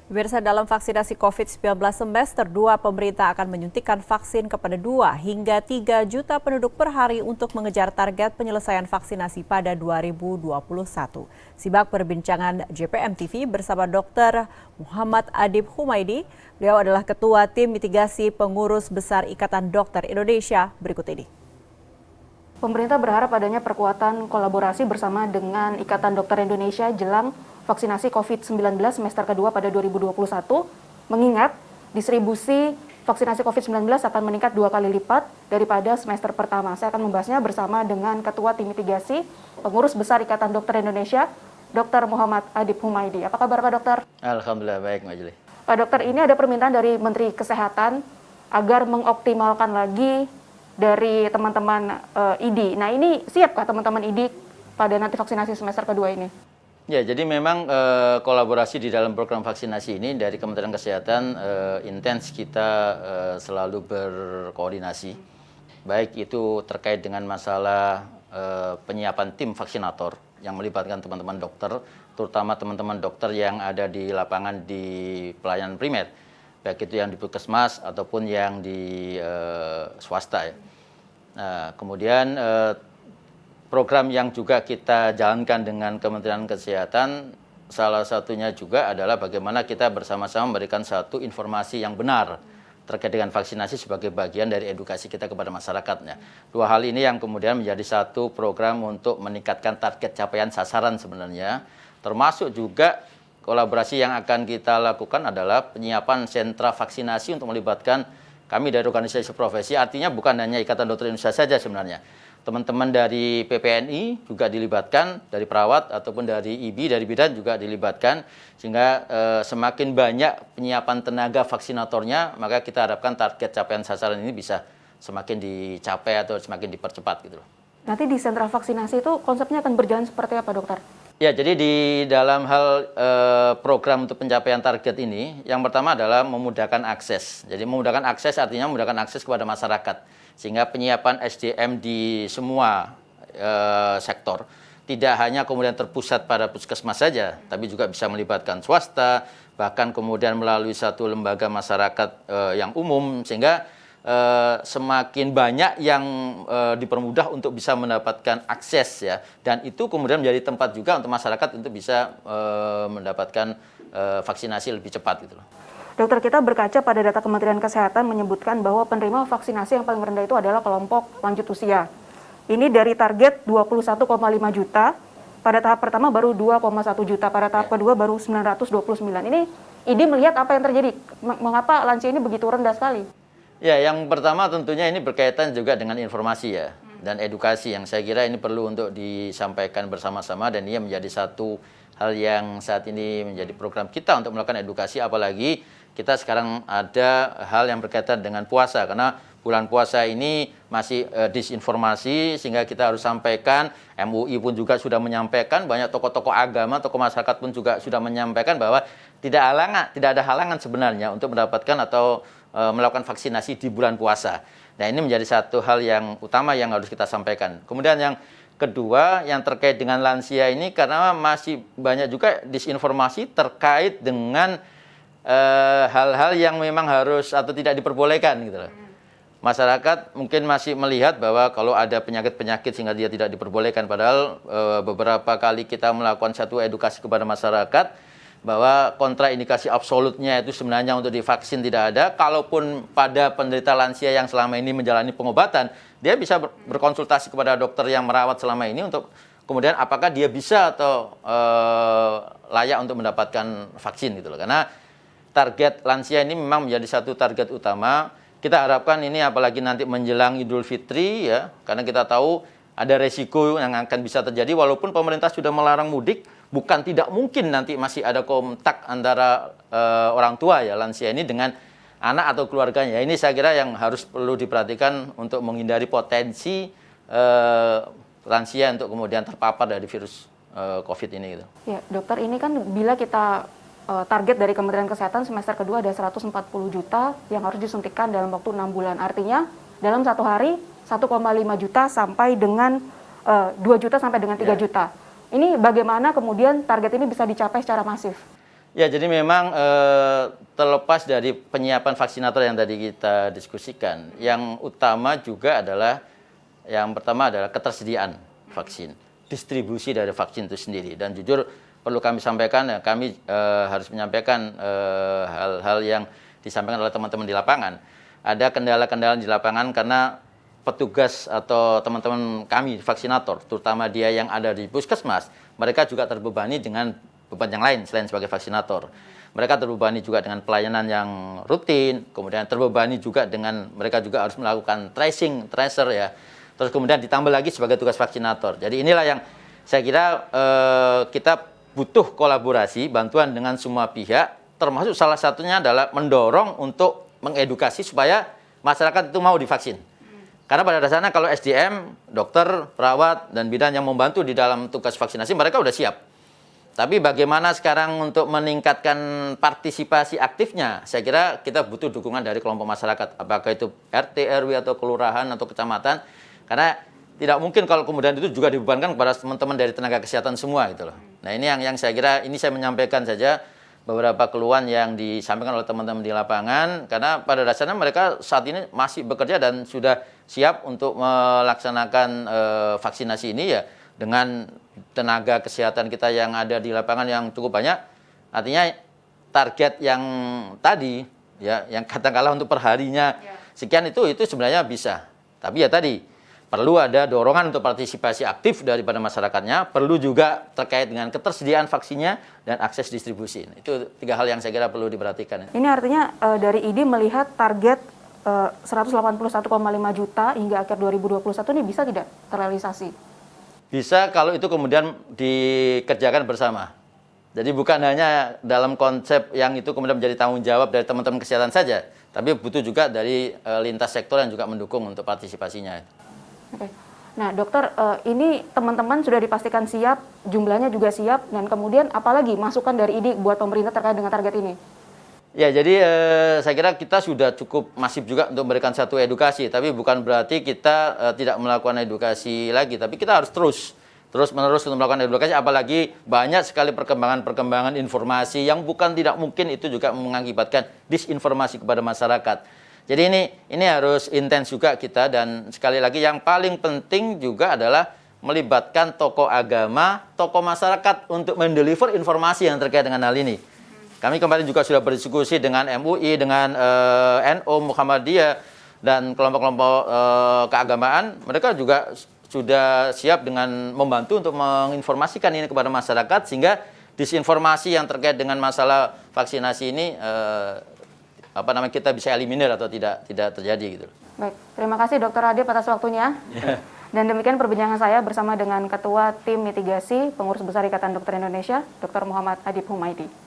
Pemirsa, dalam vaksinasi COVID-19 semester 2, pemerintah akan menyuntikkan vaksin kepada 2 hingga 3 juta penduduk per hari untuk mengejar target penyelesaian vaksinasi pada 2021. Simak perbincangan JPM TV bersama Dr. Muhammad Adib Humaydi. Beliau adalah Ketua Tim Mitigasi Pengurus Besar Ikatan Dokter Indonesia. Berikut ini. Pemerintah berharap adanya perkuatan kolaborasi bersama dengan Ikatan Dokter Indonesia jelang vaksinasi COVID-19 semester kedua pada 2021, mengingat distribusi vaksinasi COVID-19 akan meningkat 2 kali lipat daripada semester pertama. Saya akan membahasnya bersama dengan Ketua Tim Mitigasi Pengurus Besar Ikatan Dokter Indonesia, Dr. Muhammad Adib Humaydi. Apa kabar Pak Dokter? Alhamdulillah baik, Mbak Juli. Pak Dokter, ini ada permintaan dari Menteri Kesehatan agar mengoptimalkan lagi dari teman-teman ID. Nah, ini siapkah teman-teman ID pada nanti vaksinasi semester kedua ini? Ya, jadi memang kolaborasi di dalam program vaksinasi ini dari Kementerian Kesehatan intens kita selalu berkoordinasi. Baik itu terkait dengan masalah penyiapan tim vaksinator yang melibatkan teman-teman dokter, terutama teman-teman dokter yang ada di lapangan di pelayanan primer, baik itu yang di puskesmas ataupun yang di swasta ya. Nah, kemudian program yang juga kita jalankan dengan Kementerian Kesehatan, salah satunya juga adalah bagaimana kita bersama-sama memberikan satu informasi yang benar terkait dengan vaksinasi sebagai bagian dari edukasi kita kepada masyarakatnya. Dua hal ini yang kemudian menjadi satu program untuk meningkatkan target capaian sasaran sebenarnya, termasuk juga kolaborasi yang akan kita lakukan adalah penyiapan sentra vaksinasi untuk melibatkan kami dari organisasi profesi, artinya bukan hanya Ikatan Dokter Indonesia saja sebenarnya. Teman-teman dari PPNI juga dilibatkan, dari perawat ataupun dari IB, dari bidan juga dilibatkan, sehingga semakin banyak penyiapan tenaga vaksinatornya, maka kita harapkan target capaian sasaran ini bisa semakin dicapai atau semakin dipercepat gitu loh. Nanti di sentra vaksinasi itu konsepnya akan berjalan seperti apa, Dokter? Ya, jadi di dalam hal program untuk pencapaian target ini, yang pertama adalah memudahkan akses. Jadi memudahkan akses artinya memudahkan akses kepada masyarakat. Sehingga penyiapan SDM di semua sektor tidak hanya kemudian terpusat pada puskesmas saja, tapi juga bisa melibatkan swasta, bahkan kemudian melalui satu lembaga masyarakat yang umum, sehingga semakin banyak yang dipermudah untuk bisa mendapatkan akses ya, dan itu kemudian menjadi tempat juga untuk masyarakat untuk bisa mendapatkan vaksinasi lebih cepat gitu loh. Dokter, kita berkaca pada data Kementerian Kesehatan menyebutkan bahwa penerima vaksinasi yang paling rendah itu adalah kelompok lanjut usia. Ini dari target 21,5 juta, pada tahap pertama baru 2,1 juta, pada tahap kedua baru 929. Ini ID melihat apa yang terjadi? Mengapa lansia ini begitu rendah sekali? Ya, yang pertama tentunya ini berkaitan juga dengan informasi ya, dan edukasi yang saya kira ini perlu untuk disampaikan bersama-sama, dan ini menjadi satu hal yang saat ini menjadi program kita untuk melakukan edukasi, apalagi kita sekarang ada hal yang berkaitan dengan puasa, karena bulan puasa ini masih disinformasi, sehingga kita harus sampaikan. MUI pun juga sudah menyampaikan, banyak tokoh-tokoh agama, tokoh masyarakat pun juga sudah menyampaikan bahwa tidak ada halangan sebenarnya untuk mendapatkan atau melakukan vaksinasi di bulan puasa. Nah, ini menjadi satu hal yang utama yang harus kita sampaikan. Kemudian yang kedua, yang terkait dengan lansia ini, karena masih banyak juga disinformasi terkait dengan hal-hal yang memang harus atau tidak diperbolehkan gitu loh. Masyarakat mungkin masih melihat bahwa kalau ada penyakit-penyakit sehingga dia tidak diperbolehkan, padahal beberapa kali kita melakukan satu edukasi kepada masyarakat bahwa kontraindikasi absolutnya itu sebenarnya untuk divaksin tidak ada. Kalaupun pada penderita lansia yang selama ini menjalani pengobatan, dia bisa berkonsultasi kepada dokter yang merawat selama ini untuk kemudian apakah dia bisa atau layak untuk mendapatkan vaksin gitu loh. Karena target lansia ini memang menjadi satu target utama. Kita harapkan ini apalagi nanti menjelang Idul Fitri ya, karena kita tahu ada resiko yang akan bisa terjadi walaupun pemerintah sudah melarang mudik, bukan tidak mungkin nanti masih ada kontak antara orang tua ya lansia ini dengan anak atau keluarganya. Ini saya kira yang harus perlu diperhatikan untuk menghindari potensi lansia untuk kemudian terpapar dari virus COVID ini gitu. Ya, dokter, ini kan bila kita target dari Kementerian Kesehatan semester kedua ada 140 juta yang harus disuntikan dalam waktu 6 bulan. Artinya dalam satu hari 1,5 juta sampai dengan 2 juta sampai dengan 3 juta. Ini bagaimana kemudian target ini bisa dicapai secara masif? Ya, jadi memang terlepas dari penyiapan vaksinator yang tadi kita diskusikan, yang utama juga adalah yang pertama adalah ketersediaan vaksin, distribusi dari vaksin itu sendiri. Dan jujur perlu kami sampaikan, ya, kami harus menyampaikan hal-hal yang disampaikan oleh teman-teman di lapangan. Ada kendala-kendala di lapangan karena petugas atau teman-teman kami vaksinator, terutama dia yang ada di puskesmas, mereka juga terbebani dengan beban yang lain selain sebagai vaksinator. Mereka terbebani juga dengan pelayanan yang rutin, kemudian terbebani juga dengan mereka juga harus melakukan tracing, tracer ya. Terus kemudian ditambah lagi sebagai tugas vaksinator. Jadi inilah yang saya kira kita butuh kolaborasi, bantuan dengan semua pihak, termasuk salah satunya adalah mendorong untuk mengedukasi supaya masyarakat itu mau divaksin. Karena pada dasarnya kalau SDM, dokter, perawat, dan bidan yang membantu di dalam tugas vaksinasi, mereka udah siap. Tapi bagaimana sekarang untuk meningkatkan partisipasi aktifnya, saya kira kita butuh dukungan dari kelompok masyarakat. Apakah itu RT, RW, atau kelurahan, atau kecamatan. Karena tidak mungkin kalau kemudian itu juga dibebankan kepada teman-teman dari tenaga kesehatan semua gitu loh. Nah ini yang saya kira, ini saya menyampaikan saja beberapa keluhan yang disampaikan oleh teman-teman di lapangan. Karena pada dasarnya mereka saat ini masih bekerja dan sudah siap untuk melaksanakan vaksinasi ini ya dengan tenaga kesehatan kita yang ada di lapangan yang cukup banyak. Artinya target yang tadi ya yang katakanlah untuk perharinya sekian itu sebenarnya bisa. Tapi ya tadi perlu ada dorongan untuk partisipasi aktif daripada masyarakatnya, perlu juga terkait dengan ketersediaan vaksinnya dan akses distribusi. Itu 3 hal yang saya kira perlu diperhatikan. Ini artinya dari IDI melihat target 181,5 juta hingga akhir 2021 ini bisa tidak terrealisasi? Bisa kalau itu kemudian dikerjakan bersama. Jadi bukan hanya dalam konsep yang itu kemudian menjadi tanggung jawab dari teman-teman kesehatan saja, tapi butuh juga dari lintas sektor yang juga mendukung untuk partisipasinya. Oke. Nah, dokter, ini teman-teman sudah dipastikan siap, jumlahnya juga siap, dan kemudian apalagi masukan dari IDI buat pemerintah terkait dengan target ini? Ya, jadi saya kira kita sudah cukup masif juga untuk memberikan satu edukasi, tapi bukan berarti kita tidak melakukan edukasi lagi, tapi kita harus terus-menerus untuk melakukan edukasi, apalagi banyak sekali perkembangan-perkembangan informasi yang bukan tidak mungkin itu juga mengakibatkan disinformasi kepada masyarakat. Jadi ini harus intens juga kita, dan sekali lagi yang paling penting juga adalah melibatkan tokoh agama, tokoh masyarakat untuk mendeliver informasi yang terkait dengan hal ini. Kami kemarin juga sudah berdiskusi dengan MUI, dengan NU, Muhammadiyah, dan kelompok-kelompok keagamaan. Mereka juga sudah siap dengan membantu untuk menginformasikan ini kepada masyarakat, sehingga disinformasi yang terkait dengan masalah vaksinasi ini kita bisa eliminir atau tidak terjadi gitu. Baik, terima kasih Dr. Adib atas waktunya. Dan demikian perbincangan saya bersama dengan Ketua Tim Mitigasi Pengurus Besar Ikatan Dokter Indonesia, Dr. Muhammad Adib Humaydi.